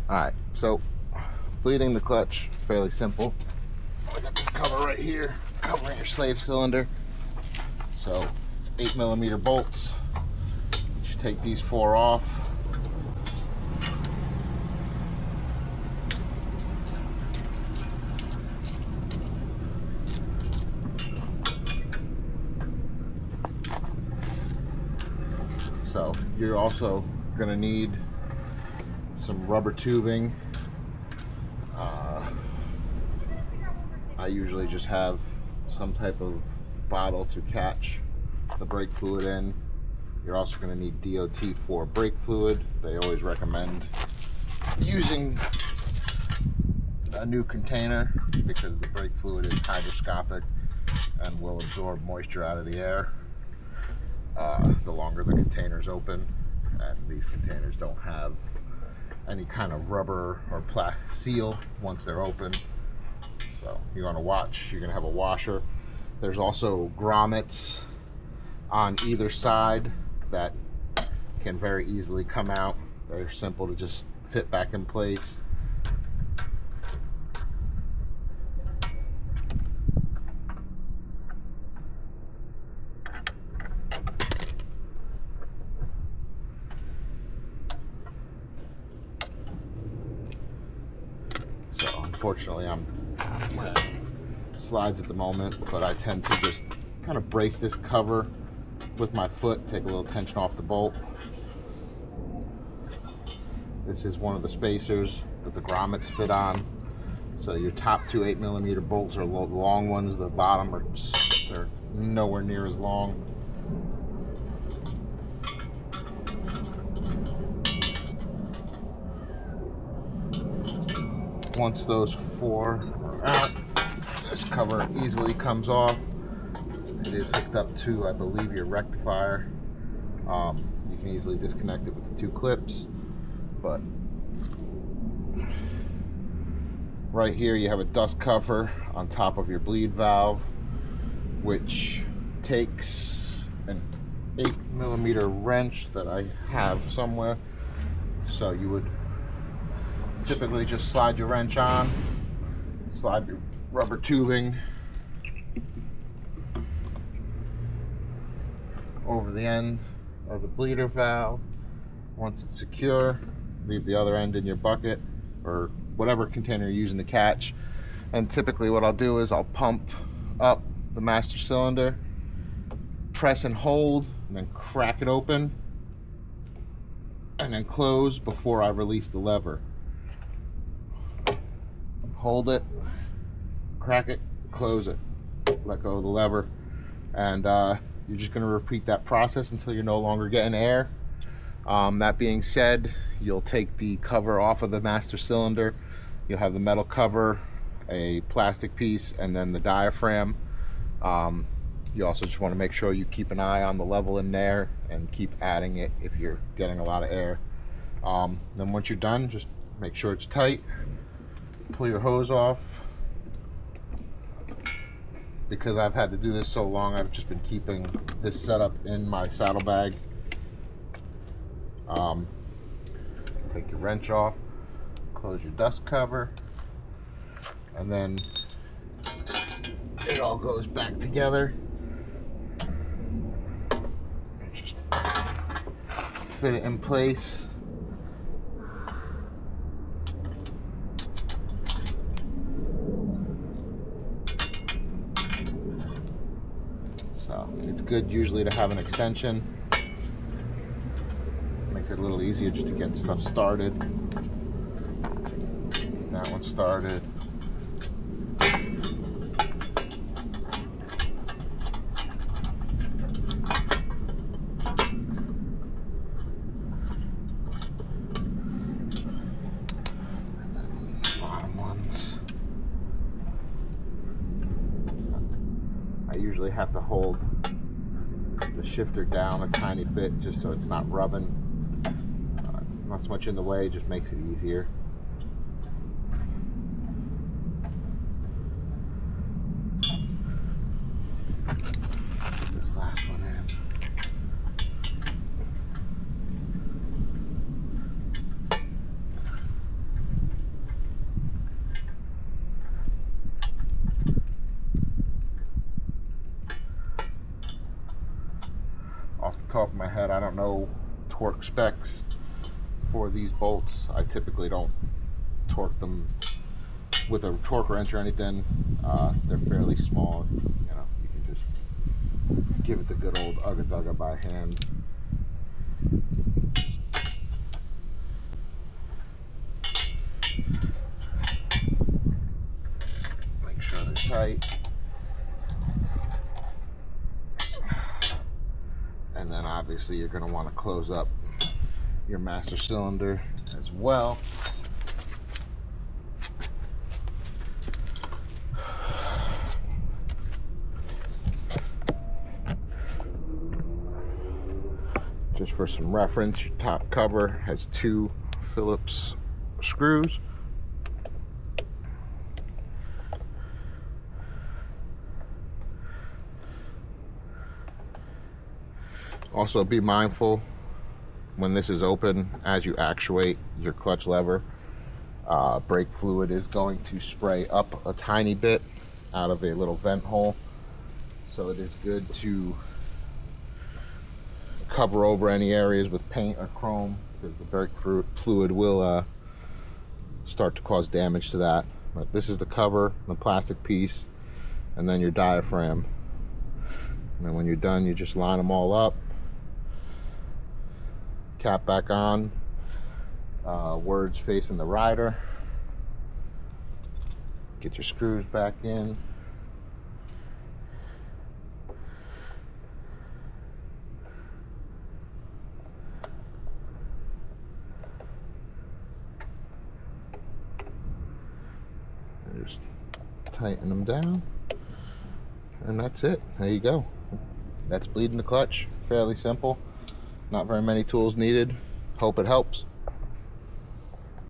Alright, so bleeding the clutch, fairly simple. I got this cover right here, covering your slave cylinder. So it's 8mm bolts. You take these 4 off. So you're also going to need some rubber tubing. I usually just have some type of bottle to catch the brake fluid in. You're also going to need DOT4 brake fluid. They always recommend using a new container because the brake fluid is hygroscopic and will absorb moisture out of the air the longer the container is open. And these containers don't have any kind of rubber or seal once they're open. So you're going to watch, you're going to have a washer. There's also grommets on either side that can very easily come out. They're simple to just fit back in place. So unfortunately I'm slides at the moment, but I tend to just kind of brace this cover with my foot, take a little tension off the bolt. This is one of the spacers that the grommets fit on. So your top 2 8mm bolts are the long ones, the bottom they're nowhere near as long. Once those 4 are out, this cover easily comes off. It is hooked up to, I believe, your rectifier. You can easily disconnect it with the 2 clips, but right here you have a dust cover on top of your bleed valve, which takes an 8mm wrench that I have somewhere. So you would typically just slide your wrench on, slide your rubber tubing over the end of the bleeder valve. Once it's secure, leave the other end in your bucket or whatever container you're using to catch. And typically what I'll do is I'll pump up the master cylinder, press and hold, and then crack it open, and then close before I release the lever. Hold it, crack it, close it, let go of the lever, and you're just going to repeat that process until you're no longer getting air. That being said, you'll take the cover off of the master cylinder. You'll have the metal cover, a plastic piece, and then the diaphragm. You also just want to make sure you keep an eye on the level in there and keep adding it if you're getting a lot of air. Then once you're done, just make sure it's tight. Pull your hose off. Because I've had to do this so long, I've just been keeping this setup in my saddlebag. Take your wrench off, close your dust cover, and then it all goes back together. Just fit it in place. So it's good usually to have an extension. Makes it a little easier just to get stuff started. That one started. Bottom ones. I usually have to hold the shifter down a tiny bit just so it's not rubbing. Not so much in the way, just makes it easier. Put this last one in. torque specs for these bolts. I typically don't torque them with a torque wrench or anything. They're fairly small. You know, you can just give it the good old ugga-dugga by hand. Make sure they're tight. And then obviously you're going to want to close up your master cylinder as well. Just for some reference, your top cover has 2 Phillips screws. Also be mindful when this is open, as you actuate your clutch lever, brake fluid is going to spray up a tiny bit out of a little vent hole. So it is good to cover over any areas with paint or chrome, because the brake fluid will start to cause damage to that. But this is the cover, the plastic piece, and then your diaphragm. And then when you're done, you just line them all up, cap back on, words facing the rider, get your screws back in. Just tighten them down, and that's it. There you go. That's bleeding the clutch. Fairly simple. Not very many tools needed. Hope it helps.